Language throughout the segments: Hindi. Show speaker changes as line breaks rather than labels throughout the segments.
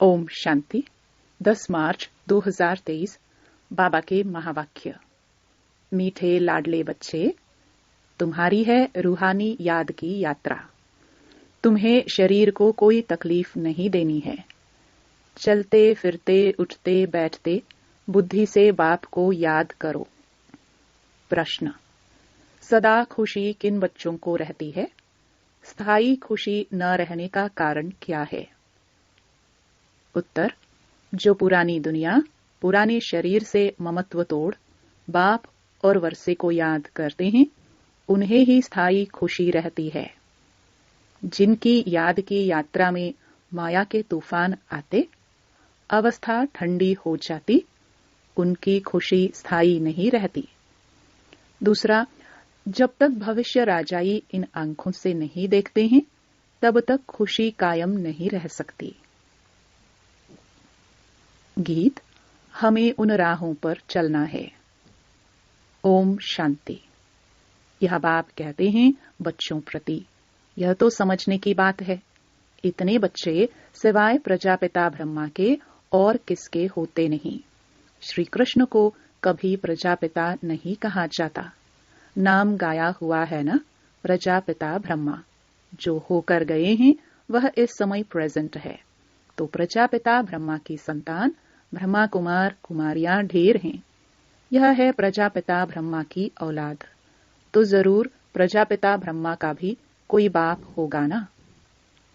ओम शांति। 10 मार्च 2023 बाबा के महावाक्य। मीठे लाडले बच्चे, तुम्हारी है रूहानी याद की यात्रा। तुम्हें शरीर को कोई तकलीफ नहीं देनी है। चलते फिरते उठते बैठते बुद्धि से बाप को याद करो। प्रश्न: सदा खुशी किन बच्चों को रहती है? स्थायी खुशी न रहने का कारण क्या है? उत्तर: जो पुरानी दुनिया, पुराने शरीर से ममत्व तोड़ बाप और वर्षे को याद करते हैं, उन्हें ही स्थायी खुशी रहती है। जिनकी याद की यात्रा में माया के तूफान आते, अवस्था ठंडी हो जाती, उनकी खुशी स्थायी नहीं रहती। दूसरा, जब तक भविष्य राजाई इन आंखों से नहीं देखते हैं, तब तक खुशी कायम नहीं रह सकती। गीत: हमें उन राहों पर चलना है। ओम शांति। यह बाप कहते हैं बच्चों प्रति, यह तो समझने की बात है, इतने बच्चे सिवाय प्रजापिता ब्रह्मा के और किसके होते नहीं। श्री कृष्ण को कभी प्रजापिता नहीं कहा जाता। नाम गाया हुआ है ना, प्रजापिता ब्रह्मा। जो होकर गए हैं वह इस समय प्रेजेंट है। तो प्रजापिता ब्रह्मा की संतान ब्रह्मा कुमार कुमारियां ढेर हैं। यह है प्रजापिता ब्रह्मा की औलाद। तो जरूर प्रजापिता ब्रह्मा का भी कोई बाप होगा ना।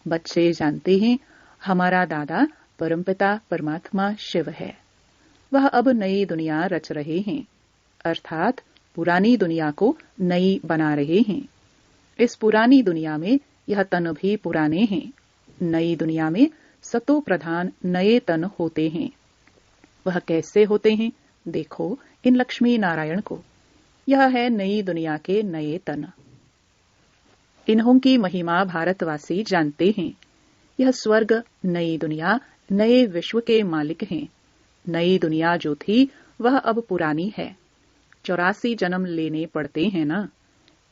बच्चे जानते हैं हमारा दादा परमपिता परमात्मा शिव है। वह अब नई दुनिया रच रहे हैं, अर्थात पुरानी दुनिया को नई बना रहे हैं। इस पुरानी दुनिया में यह तन भी पुराने हैं। नई दुनिया में सतो प्रधान नए तन होते हैं। वह कैसे होते हैं? देखो इन लक्ष्मी नारायण को। यह है नई दुनिया के नए तन। इन्हों की महिमा भारतवासी जानते हैं। यह स्वर्ग, नई दुनिया, नए विश्व के मालिक हैं। नई दुनिया जो थी वह अब पुरानी है। 84 जन्म लेने पड़ते हैं ना।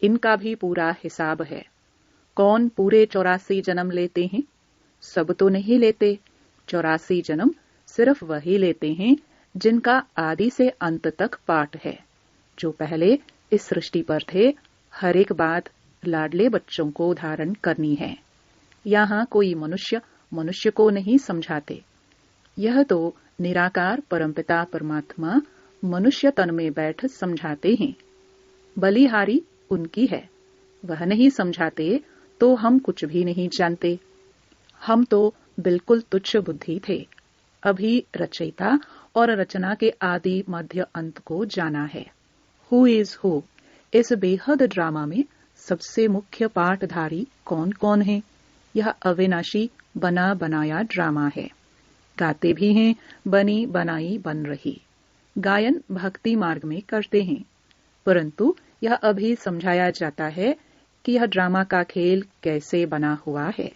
इनका भी पूरा हिसाब है। कौन पूरे 84 जन्म लेते हैं? सब तो नहीं लेते। 84 जन्म सिर्फ वही लेते हैं जिनका आदि से अंत तक पाठ है। जो पहले इस सृष्टि पर थे, हर एक बात लाडले बच्चों को धारण करनी है। यहाँ कोई मनुष्य को नहीं समझाते। यह तो निराकार परमपिता परमात्मा मनुष्य तन में बैठ समझाते हैं। बलिहारी उनकी है, वह नहीं समझाते तो हम कुछ भी नहीं जानते। हम तो बिल्कुल तुच्छ बुद्धि थे। अभी रचयिता और रचना के आदि मध्य अंत को जाना है। हु इज हु, इस बेहद ड्रामा में सबसे मुख्य पाठधारी कौन कौन है? यह अविनाशी बना बनाया ड्रामा है। गाते भी हैं, बनी बनाई बन रही। गायन भक्ति मार्ग में करते हैं, परंतु यह अभी समझाया जाता है कि यह ड्रामा का खेल कैसे बना हुआ है।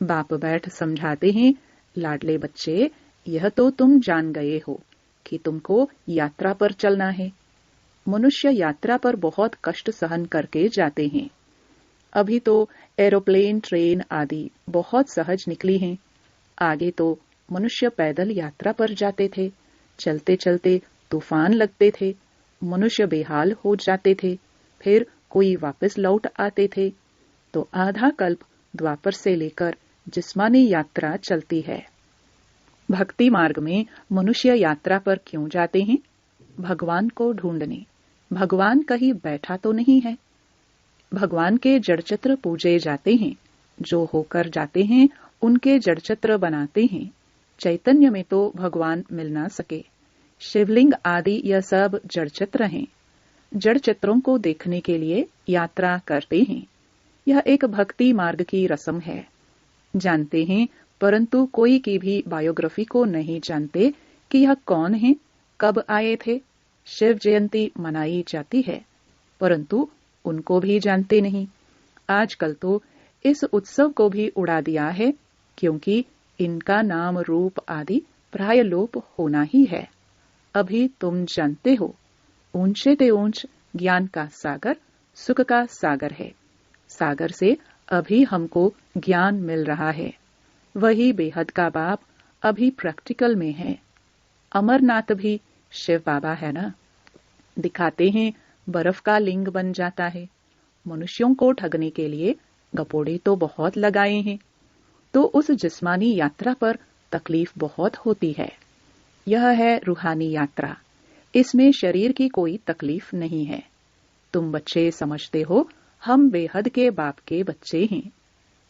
बाप बैठ समझाते हैं, लाडले बच्चे, यह तो तुम जान गए हो कि तुमको यात्रा पर चलना है। मनुष्य यात्रा पर बहुत कष्ट सहन करके जाते हैं। अभी तो एरोप्लेन, ट्रेन आदि बहुत सहज निकली हैं। आगे तो मनुष्य पैदल यात्रा पर जाते थे। चलते चलते तूफान लगते थे, मनुष्य बेहाल हो जाते थे। फिर कोई वापस लौट आते थे। तो आधा कल्प द्वापर से लेकर जिस्मानी यात्रा चलती है। भक्ति मार्ग में मनुष्य यात्रा पर क्यों जाते हैं? भगवान को ढूंढने। भगवान कहीं बैठा तो नहीं है। भगवान के जड़चित्र पूजे जाते हैं। जो होकर जाते हैं उनके जड़चित्र बनाते हैं। चैतन्य में तो भगवान मिल ना सके। शिवलिंग आदि यह सब जड़चित्र हैं। जड़चित्रों को देखने के लिए यात्रा करते हैं। यह एक भक्ति मार्ग की रस्म है। जानते हैं, परंतु कोई की भी बायोग्राफी को नहीं जानते कि यह कौन है, कब आए थे। शिव जयंती मनाई जाती है, परंतु उनको भी जानते नहीं। आजकल तो इस उत्सव को भी उड़ा दिया है, क्योंकि इनका नाम रूप आदि प्राय लोप होना ही है। अभी तुम जानते हो, ऊंचे ते ऊंच ज्ञान का सागर सुख का सागर है। सागर से अभी हमको ज्ञान मिल रहा है। वही बेहद का बाप अभी प्रैक्टिकल में है। अमरनाथ भी शिव बाबा है ना। दिखाते हैं बर्फ का लिंग बन जाता है। मनुष्यों को ठगने के लिए गपोड़े तो बहुत लगाए हैं। तो उस जिस्मानी यात्रा पर तकलीफ बहुत होती है। यह है रूहानी यात्रा। इसमें शरीर की कोई तकलीफ नहीं है। तुम बच्चे समझते हो हम बेहद के बाप के बच्चे हैं।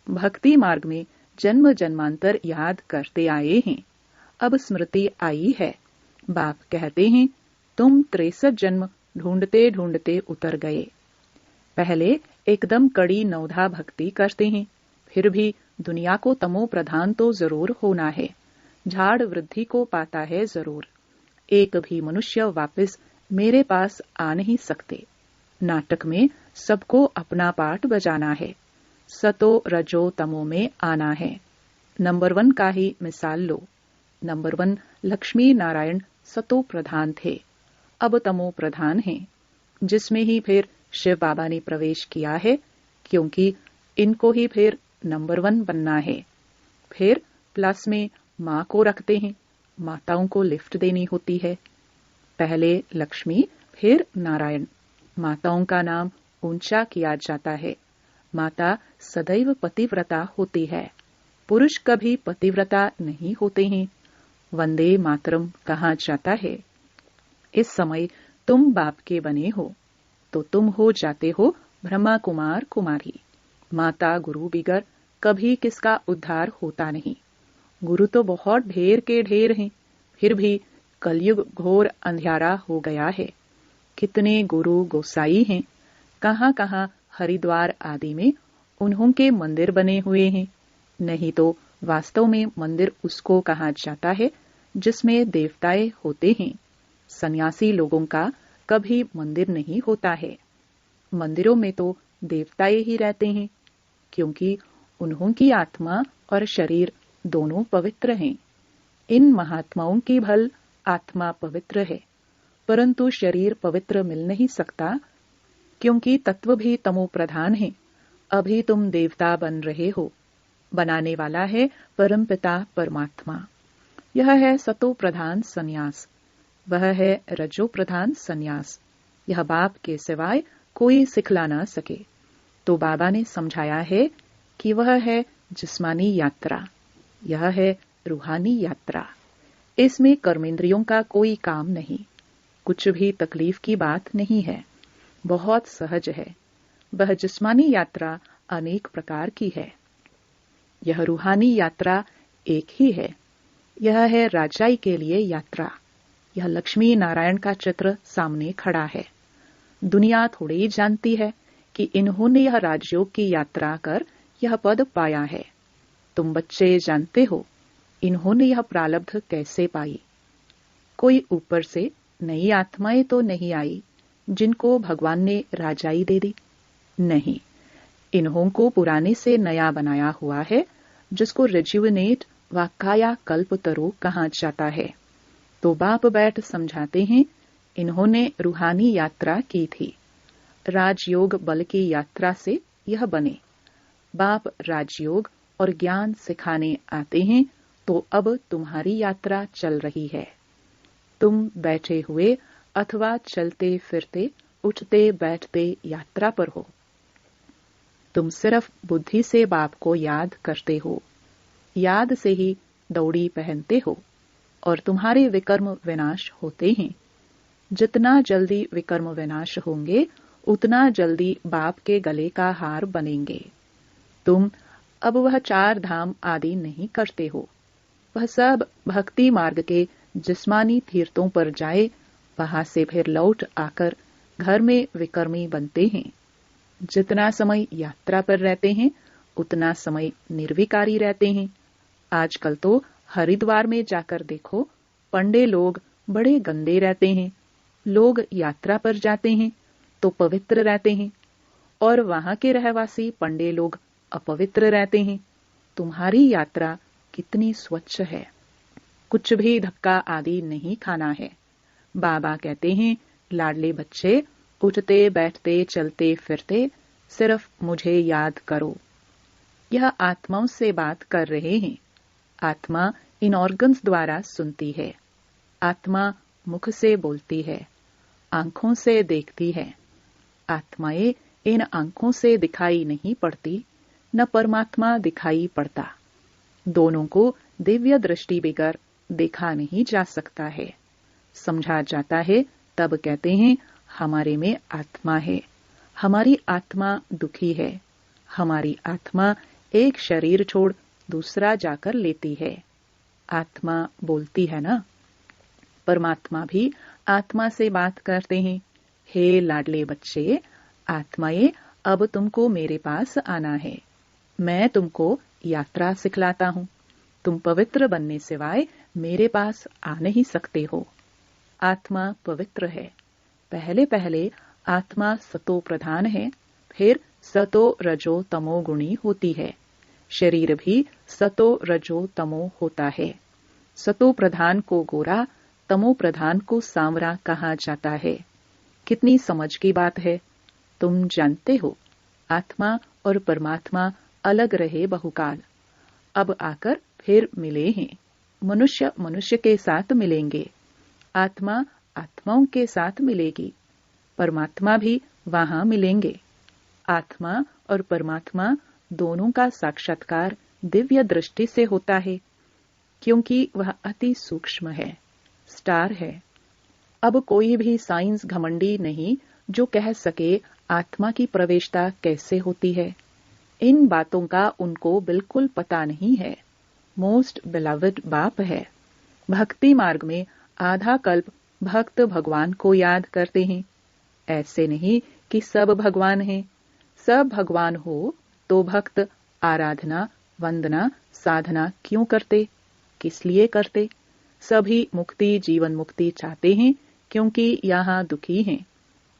भक्ति मार्ग में जन्म जन्मांतर याद करते आए हैं। अब स्मृति आई है। बाप कहते हैं तुम 63 जन्म ढूंढते ढूंढते उतर गए। पहले एकदम कड़ी नवधा भक्ति करते हैं, फिर भी दुनिया को तमो प्रधान तो जरूर होना है। झाड़ वृद्धि को पाता है जरूर। एक भी मनुष्य वापस मेरे पास आ नहीं सकते। नाटक में सबको अपना पार्ट बजाना है। सतो रजो तमो में आना है। नंबर 1 का ही मिसाल लो। नंबर 1 लक्ष्मी नारायण सतो प्रधान थे, अब तमो प्रधान हैं, जिसमें ही फिर शिव बाबा ने प्रवेश किया है, क्योंकि इनको ही फिर नंबर 1 बनना है। फिर प्लस में माँ को रखते हैं। माताओं को लिफ्ट देनी होती है। पहले लक्ष्मी, फिर नारायण। माताओं का नाम ऊंचा किया जाता है। माता सदैव पतिव्रता होती है। पुरुष कभी पतिव्रता नहीं होते हैं। वंदे मातरम कहा जाता है। इस समय तुम बाप के बने हो तो तुम हो जाते हो ब्रह्मा कुमार कुमारी। माता गुरु बिगर कभी किसका उद्धार होता नहीं। गुरु तो बहुत ढेर के ढेर हैं, फिर भी कलयुग घोर अंधियारा हो गया है। कितने गुरु गोसाई हैं। कहां कहां हरिद्वार आदि में उन्हों के मंदिर बने हुए हैं। नहीं तो वास्तव में मंदिर उसको कहा जाता है जिसमें देवताएं होते हैं। सन्यासी लोगों का कभी मंदिर नहीं होता है। मंदिरों में तो देवताएं ही रहते हैं, क्योंकि उन्हों की आत्मा और शरीर दोनों पवित्र हैं। इन महात्माओं की भल आत्मा पवित्र है, परंतु शरीर पवित्र मिल नहीं सकता, क्योंकि तत्व भी तमो प्रधान है। अभी तुम देवता बन रहे हो। बनाने वाला है परमपिता परमात्मा। यह है सतो प्रधान संन्यास, वह है रजो प्रधान संन्यास। यह बाप के सिवाय कोई सिखला ना सके। तो बाबा ने समझाया है कि वह है जिस्मानी यात्रा, यह है रूहानी यात्रा। इसमें कर्मेंद्रियों का कोई काम नहीं, कुछ भी तकलीफ की बात नहीं है, बहुत सहज है। वह जिस्मानी यात्रा अनेक प्रकार की है, यह रूहानी यात्रा एक ही है। यह है राजाई के लिए यात्रा। यह लक्ष्मी नारायण का चित्र सामने खड़ा है। दुनिया थोड़ी जानती है कि इन्होंने यह राजयोग की यात्रा कर यह पद पाया है। तुम बच्चे जानते हो इन्होंने यह प्रारब्ध कैसे पाई। कोई ऊपर से नई आत्माएं तो नहीं आई जिनको भगवान ने राजाई दे दी। नहीं, इन्हों को पुराने से नया बनाया हुआ है, जिसको रिज्यूनेट व काया कल्पतरु कहा जाता है। तो बाप बैठ समझाते हैं इन्होंने रूहानी यात्रा की थी। राजयोग बल की यात्रा से यह बने। बाप राजयोग और ज्ञान सिखाने आते हैं, तो अब तुम्हारी यात्रा चल रही है। तुम बैठे हुए अथवा चलते फिरते उठते बैठते यात्रा पर हो। तुम सिर्फ बुद्धि से बाप को याद करते हो, याद से ही दौड़ी पहनते हो, और तुम्हारे विकर्म विनाश होते हैं। जितना जल्दी विकर्म विनाश होंगे, उतना जल्दी बाप के गले का हार बनेंगे। तुम अब वह 4 धाम आदि नहीं करते हो। वह सब भक्ति मार्ग के जिस्मानी तीर्थों पर जाए, वहां से फिर लौट आकर घर में विकर्मी बनते हैं। जितना समय यात्रा पर रहते हैं, उतना समय निर्विकारी रहते हैं। आजकल तो हरिद्वार में जाकर देखो, पंडे लोग बड़े गंदे रहते हैं। लोग यात्रा पर जाते हैं तो पवित्र रहते हैं, और वहां के रहवासी पंडे लोग अपवित्र रहते हैं। तुम्हारी यात्रा कितनी स्वच्छ है। कुछ भी धक्का आदि नहीं खाना है। बाबा कहते हैं, लाडले बच्चे, उठते बैठते चलते फिरते सिर्फ मुझे याद करो। यह आत्माओं से बात कर रहे हैं। आत्मा इन ऑर्गन्स द्वारा सुनती है। आत्मा मुख से बोलती है, आंखों से देखती है। आत्माएं इन आंखों से दिखाई नहीं पड़ती, न परमात्मा दिखाई पड़ता। दोनों को दिव्य दृष्टि बगैर देखा नहीं जा सकता है। समझा जाता है तब कहते हैं हमारे में आत्मा है, हमारी आत्मा दुखी है, हमारी आत्मा एक शरीर छोड़ दूसरा जाकर लेती है। आत्मा बोलती है ना। परमात्मा भी आत्मा से बात करते हैं, हे लाडले बच्चे, आत्माएं अब तुमको मेरे पास आना है। मैं तुमको यात्रा सिखलाता हूँ। तुम पवित्र बनने सिवाय मेरे पास आ नहीं सकते हो। आत्मा पवित्र है। पहले पहले आत्मा सतो प्रधान है, फिर सतो रजो तमो गुणी होती है। शरीर भी सतो रजो तमो होता है। सतो प्रधान को गोरा, तमो प्रधान को सांवरा कहा जाता है। कितनी समझ की बात है। तुम जानते हो आत्मा और परमात्मा अलग रहे बहुकाल, अब आकर फिर मिले हैं। मनुष्य मनुष्य के साथ मिलेंगे, आत्मा आत्माओं के साथ मिलेगी, परमात्मा भी वहां मिलेंगे। आत्मा और परमात्मा दोनों का साक्षात्कार दिव्य दृष्टि से होता है, क्योंकि वह अति सूक्ष्म है, स्टार है। अब कोई भी साइंस घमंडी नहीं जो कह सके आत्मा की प्रवेशता कैसे होती है। इन बातों का उनको बिल्कुल पता नहीं है। मोस्ट बिलवड बाप है। भक्ति मार्ग में आधा कल्प भक्त भगवान को याद करते हैं। ऐसे नहीं कि सब भगवान हैं। सब भगवान हो तो भक्त आराधना, वंदना, साधना क्यों करते? किस लिए करते? सभी मुक्ति, जीवन मुक्ति चाहते हैं, क्योंकि यहाँ दुखी हैं।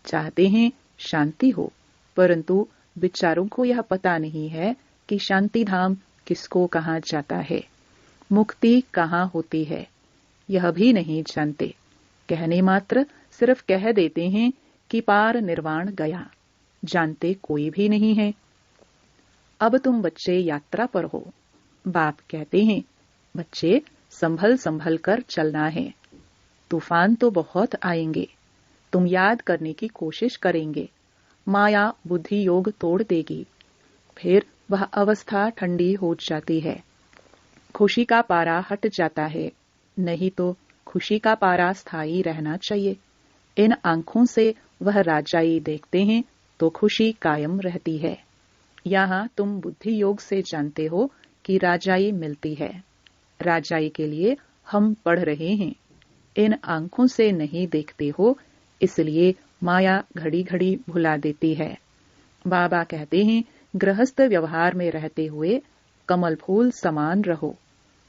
चाहते हैं शांति हो, परंतु विचारों को यह पता नहीं है कि शांति धाम किसको कहा जाता है, मुक्ति कहाँ होती है, यह भी नहीं जानते। कहने मात्र सिर्फ कह देते हैं कि पार निर्वाण गया, जानते कोई भी नहीं है। अब तुम बच्चे यात्रा पर हो। बाप कहते हैं बच्चे संभल संभल कर चलना है। तूफान तो बहुत आएंगे, तुम याद करने की कोशिश करेंगे, माया बुद्धि योग तोड़ देगी, फिर वह अवस्था ठंडी हो जाती है, खुशी का पारा हट जाता है। नहीं तो खुशी का पारा स्थायी रहना चाहिए। इन आंखों से वह राजाई देखते हैं तो खुशी कायम रहती है। यहाँ तुम बुद्धि योग से जानते हो कि राजाई मिलती है। राजाई के लिए हम पढ़ रहे हैं। इन आंखों से नहीं देखते हो, इसलिए माया घड़ी घड़ी भुला देती है। बाबा कहते हैं गृहस्थ व्यवहार में रहते हुए कमल फूल समान रहो।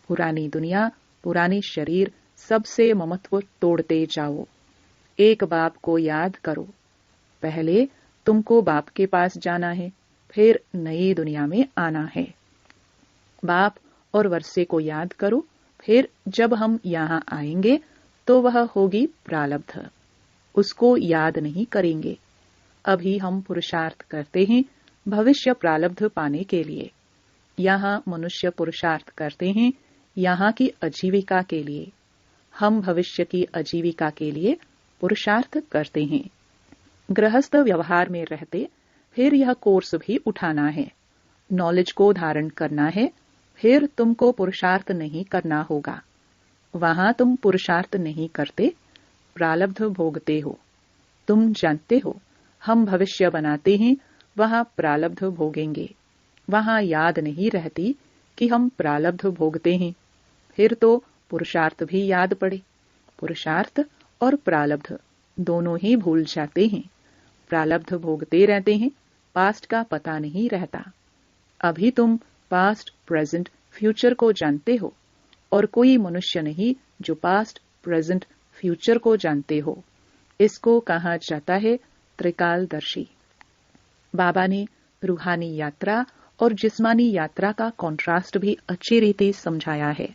पुरानी दुनिया, पुरानी शरीर, सबसे ममत्व तोड़ते जाओ। एक बाप को याद करो। पहले तुमको बाप के पास जाना है, फिर नई दुनिया में आना है। बाप और वर्षे को याद करो, फिर जब हम यहाँ आएंगे तो वह होगी प्रारब्ध, उसको याद नहीं करेंगे। अभी हम पुरुषार्थ करते हैं भविष्य प्रारब्ध पाने के लिए। यहाँ मनुष्य पुरुषार्थ करते हैं यहाँ की आजीविका के लिए। हम भविष्य की आजीविका के लिए पुरुषार्थ करते हैं। गृहस्थ व्यवहार में रहते फिर यह कोर्स भी उठाना है, नॉलेज को धारण करना है, फिर तुमको पुरुषार्थ नहीं करना होगा। वहां तुम पुरुषार्थ नहीं करते, प्रारब्ध भोगते हो। तुम जानते हो हम भविष्य बनाते हैं, वहां प्रारब्ध भोगेंगे। वहां याद नहीं रहती कि हम प्रारब्ध भोगते हैं, फिर तो पुरुषार्थ भी याद पड़े। पुरुषार्थ और प्रारब्ध दोनों ही भूल जाते हैं। प्रारब्ध भोगते रहते हैं, पास्ट का पता नहीं रहता। अभी तुम पास्ट, प्रेजेंट, फ्यूचर को जानते हो, और कोई मनुष्य नहीं जो पास्ट, प्रेजेंट, फ्यूचर को जानते हो। इसको कहा जाता है त्रिकालदर्शी। बाबा ने रूहानी यात्रा और जिस्मानी यात्रा का कॉन्ट्रास्ट भी अच्छी रीति समझाया है।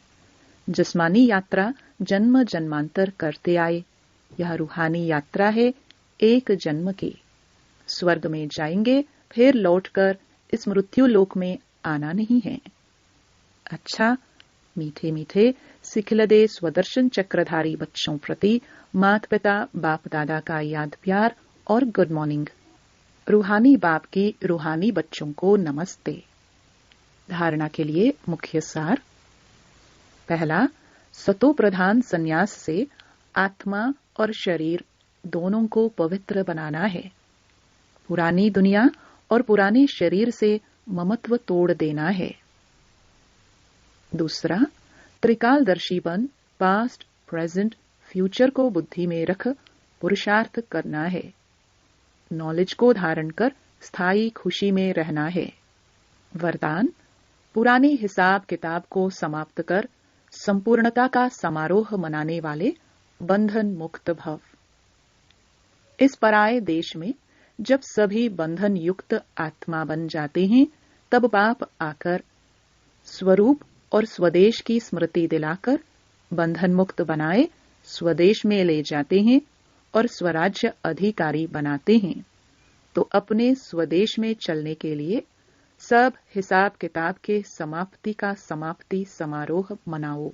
जिस्मानी यात्रा जन्म जन्मांतर करते आए, यह रूहानी यात्रा है एक जन्म की। स्वर्ग में जाएंगे, फिर लौटकर इस मृत्यु लोक में आना नहीं है। अच्छा, मीठे मीठे सिखलदे स्वदर्शन चक्रधारी बच्चों प्रति माता पिता बाप दादा का याद प्यार और गुड मॉर्निंग। रूहानी बाप की रूहानी बच्चों को नमस्ते। धारणा के लिए मुख्य सार। पहला, सतो प्रधान संन्यास से आत्मा और शरीर दोनों को पवित्र बनाना है। पुरानी दुनिया और पुराने शरीर से ममत्व तोड़ देना है। दूसरा, त्रिकालदर्शी बन पास्ट, प्रेजेंट, फ्यूचर को बुद्धि में रख पुरुषार्थ करना है। नॉलेज को धारण कर स्थायी खुशी में रहना है। वरदान, पुराने हिसाब किताब को समाप्त कर संपूर्णता का समारोह मनाने वाले बंधन मुक्त भव। इस पराये देश में जब सभी बंधन युक्त आत्मा बन जाते हैं, तब बाप आकर स्वरूप और स्वदेश की स्मृति दिलाकर बंधन मुक्त बनाए स्वदेश में ले जाते हैं और स्वराज्य अधिकारी बनाते हैं। तो अपने स्वदेश में चलने के लिए सब हिसाब किताब के समाप्ति का समाप्ति समारोह मनाओ।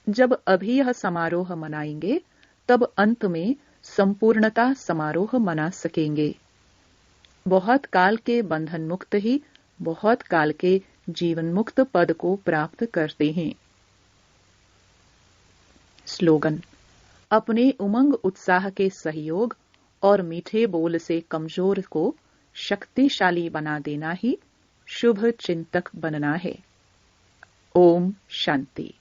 जब अभी यह समारोह मनाएंगे, तब अंत में संपूर्णता समारोह मना सकेंगे। बहुत काल के बंधन मुक्त ही बहुत काल के जीवन मुक्त पद को प्राप्त करते हैं। स्लोगन, अपने उमंग उत्साह के सहयोग और मीठे बोल से कमजोर को शक्तिशाली बना देना ही शुभ चिंतक बनना है। ओम शांति।